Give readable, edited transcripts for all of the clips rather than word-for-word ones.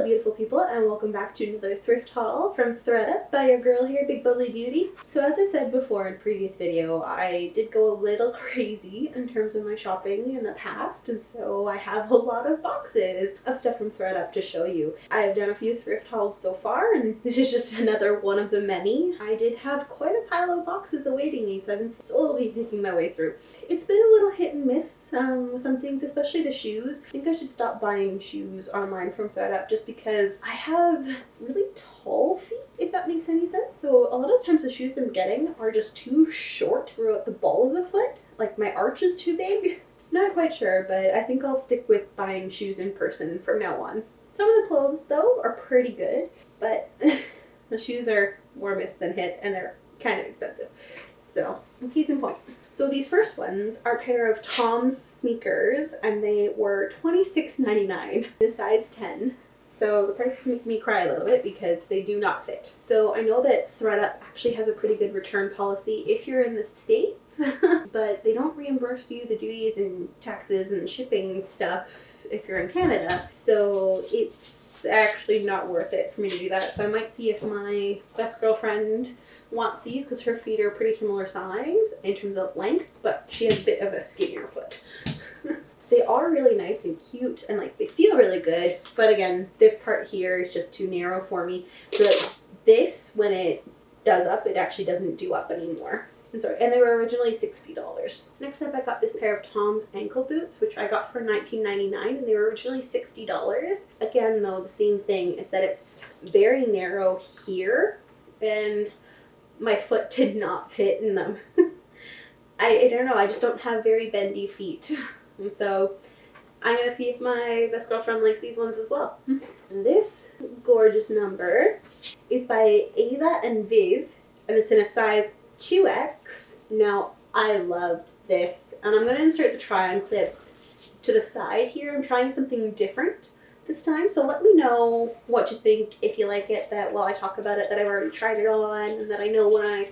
beautiful people, and welcome back to another thrift haul from ThredUP by your girl here, Big Bubbly Beauty. So as I said before in a previous video, I did go a little crazy in terms of my shopping in the past, and so I have a lot of boxes of stuff from ThredUP to show you. I've done a few thrift hauls so far, and this is just another one of the many. I did have quite a pile of boxes awaiting me, so I've been slowly making my way through. It's been a little hit and miss with some things, especially the shoes. I think I should stop buying shoes online from ThredUP just because I have really tall feet, if that makes any sense. So a lot of times the shoes I'm getting are just too short throughout the ball of the foot. Like my arch is too big. Not quite sure, but I think I'll stick with buying shoes in person from now on. Some of the clothes though are pretty good, but the shoes are more miss than hit and they're kind of expensive. So, case in point. So these first ones are a pair of Tom's sneakers, and they were $26.99, a size 10. So the prices make me cry a little bit because they do not fit. So I know that ThredUP actually has a pretty good return policy if you're in the States, but they don't reimburse you the duties and taxes and shipping stuff if you're in Canada. So it's actually not worth it for me to do that. So I might see if my best girlfriend wants these because her feet are pretty similar size in terms of length, but she has a bit of a skinnier foot. They are really nice and cute and like they feel really good, but again, this part here is just too narrow for me. So like this, when it does up, it actually doesn't do up anymore. And they were originally $60. Next up, I got this pair of Tom's ankle boots, which I got for $19.99, and they were originally $60. Again, though, the same thing is that it's very narrow here, and my foot did not fit in them. I don't know, I just don't have very bendy feet. And so I'm going to see if my best girlfriend likes these ones as well. This gorgeous number is by Ava and Viv, and it's in a size 2X. Now, I loved this, and I'm going to insert the try-on clip to the side here. I'm trying something different this time, so let me know what you think, if you like it, that while I talk about it, that I've already tried it on, and that I know what I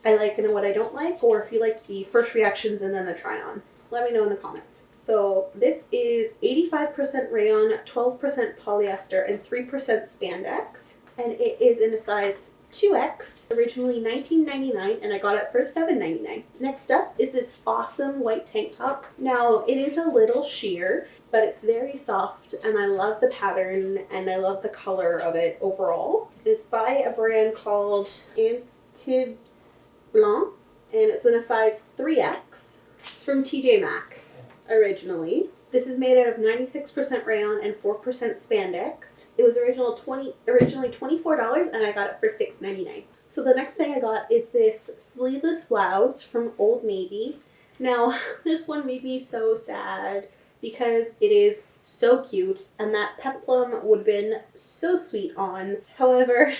like and what I don't like, or if you like the first reactions and then the try-on. Let me know in the comments. So this is 85% rayon, 12% polyester, and 3% spandex, and it is in a size 2X, originally $19.99, and I got it for $7.99. Next up is this awesome white tank top. Now, it is a little sheer, but it's very soft, and I love the pattern, and I love the color of it overall. It's by a brand called Antibes Blanc, and it's in a size 3X. It's from TJ Maxx, originally. This is made out of 96% rayon and 4% spandex. It was originally $24, and I got it for $6.99. So the next thing I got is this sleeveless blouse from Old Navy. Now, this one made me so sad because it is so cute, and that peplum would have been so sweet on. However,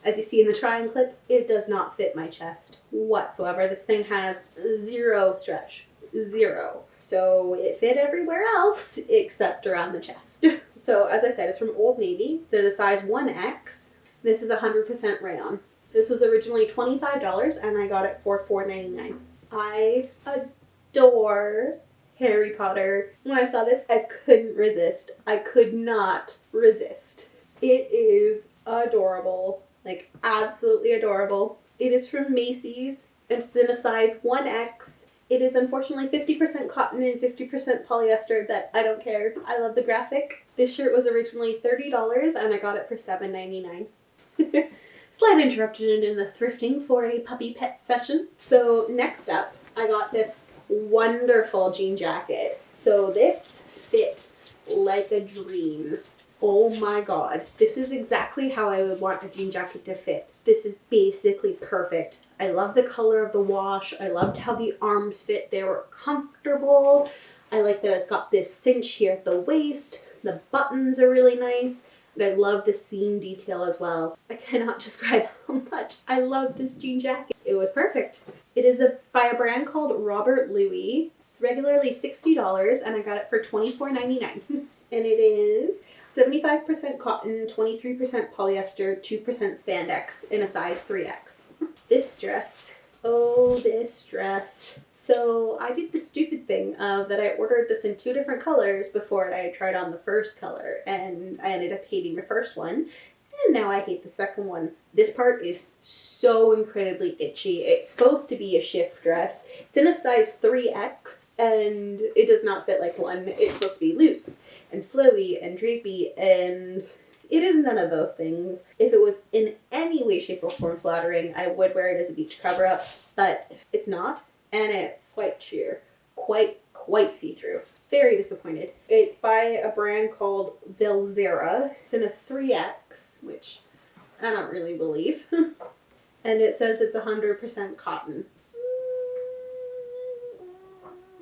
as you see in the try-on clip, it does not fit my chest whatsoever. This thing has zero stretch. Zero. So it fit everywhere else except around the chest. So as I said, it's from Old Navy. It's in a size 1X. This is 100% rayon. This was originally $25, and I got it for $4.99. I adore Harry Potter. When I saw this, I couldn't resist. I could not resist. It is adorable. Like, absolutely adorable. It is from Macy's. It's in a size 1X. It is unfortunately 50% cotton and 50% polyester, but I don't care. I love the graphic. This shirt was originally $30, and I got it for $7.99. Slight interruption in the thrifting for a puppy pet session. So next up, I got this wonderful jean jacket. So this fit like a dream. Oh my god. This is exactly how I would want a jean jacket to fit. This is basically perfect. I love the color of the wash. I loved how the arms fit. They were comfortable. I like that it's got this cinch here at the waist. The buttons are really nice. And I love the seam detail as well. I cannot describe how much I love this jean jacket. It was perfect. It is by a brand called Robert Louis. It's regularly $60, and I got it for $24.99. And it is 75% cotton, 23% polyester, 2% spandex in a size 3X. This dress, oh, this dress. So I did the stupid thing of that I ordered this in 2 different colors before I tried on the first color, and I ended up hating the first one, and now I hate the second one. This part is so incredibly itchy. It's supposed to be a shift dress. It's in a size 3X, and it does not fit like one. It's supposed to be loose and flowy and drapey, and it is none of those things. If it was in any way, shape, or form flattering, I would wear it as a beach cover-up, but it's not, and it's quite sheer. Quite see-through. Very disappointed. It's by a brand called Velzera. It's in a 3X, which I don't really believe. And it says it's 100% cotton.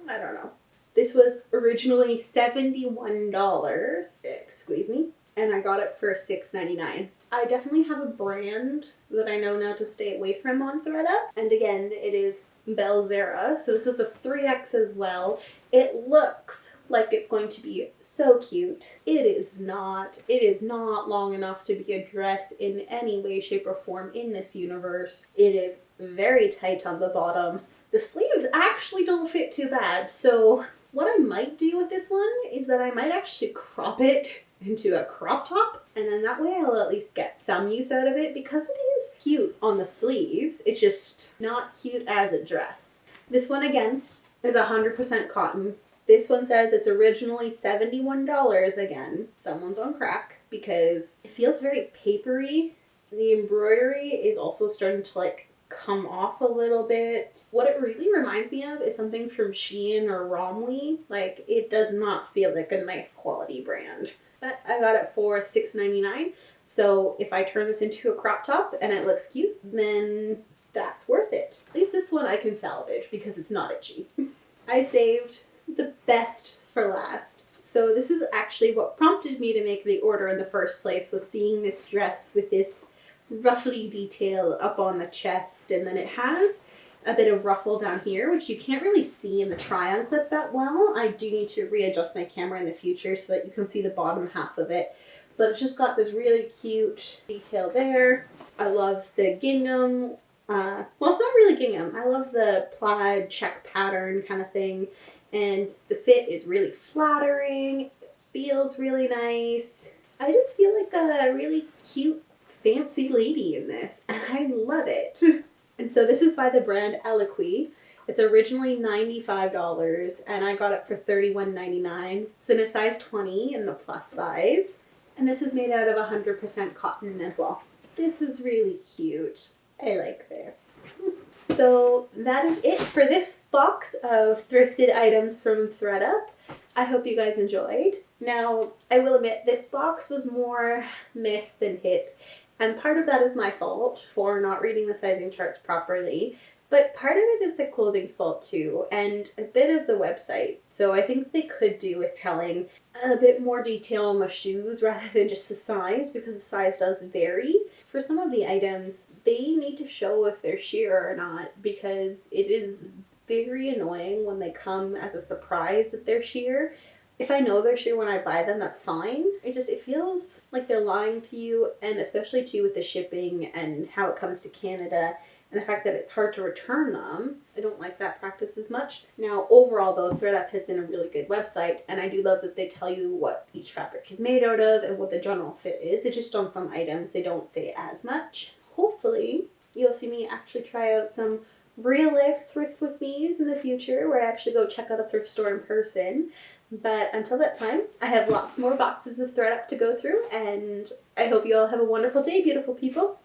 I don't know. This was originally $71, excuse me, and I got it for $6.99. I definitely have a brand that I know now to stay away from on ThredUP, and again, it is Velzera. So this was a 3X as well. It looks like it's going to be so cute. It is not. It is not long enough to be addressed in any way, shape, or form in this universe. It is very tight on the bottom. The sleeves actually don't fit too bad. So what I might do with this one is that I might actually crop it into a crop top, and then that way I'll at least get some use out of it because it is cute on the sleeves. It's just not cute as a dress. This one again is 100% cotton. This one says it's originally $71 again. Someone's on crack because it feels very papery. The embroidery is also starting to like come off a little bit. What it really reminds me of is something from Shein or Romley. Like, it does not feel like a nice quality brand. But I got it for $6.99. So if I turn this into a crop top and it looks cute, then that's worth it. At least this one I can salvage because it's not itchy. I saved the best for last. So this is actually what prompted me to make the order in the first place, was seeing this dress with this ruffly detail up on the chest, and then it has a bit of ruffle down here, which you can't really see in the try-on clip that well. I do need to readjust my camera in the future so that you can see the bottom half of it. But it's just got this really cute detail there. I love the gingham. Well, it's not really gingham. I love the plaid check pattern kind of thing. And the fit is really flattering. It feels really nice. I just feel like a really cute, fancy lady in this, and I love it. And so this is by the brand Eloquii. It's originally $95, and I got it for $31.99. It's in a size 20 in the plus size, and this is made out of 100% cotton as well. This is really cute. I like this. So that is it for this box of thrifted items from ThredUP. I hope you guys enjoyed. Now, I will admit this box was more miss than hit. And part of that is my fault for not reading the sizing charts properly, but part of it is the clothing's fault too, and a bit of the website. So I think they could do with telling a bit more detail on the shoes rather than just the size, because the size does vary. For some of the items, they need to show if they're sheer or not, because it is very annoying when they come as a surprise that they're sheer. If I know they're sheer when I buy them, that's fine. It feels like they're lying to you, and especially too with the shipping and how it comes to Canada and the fact that it's hard to return them. I don't like that practice as much. Now, overall though, ThredUP has been a really good website, and I do love that they tell you what each fabric is made out of and what the general fit is. It's just on some items they don't say as much. Hopefully, you'll see me actually try out some real life thrift with me's in the future, where I actually go check out a thrift store in person. But until that time, I have lots more boxes of ThredUP to go through, and I hope you all have a wonderful day, beautiful people.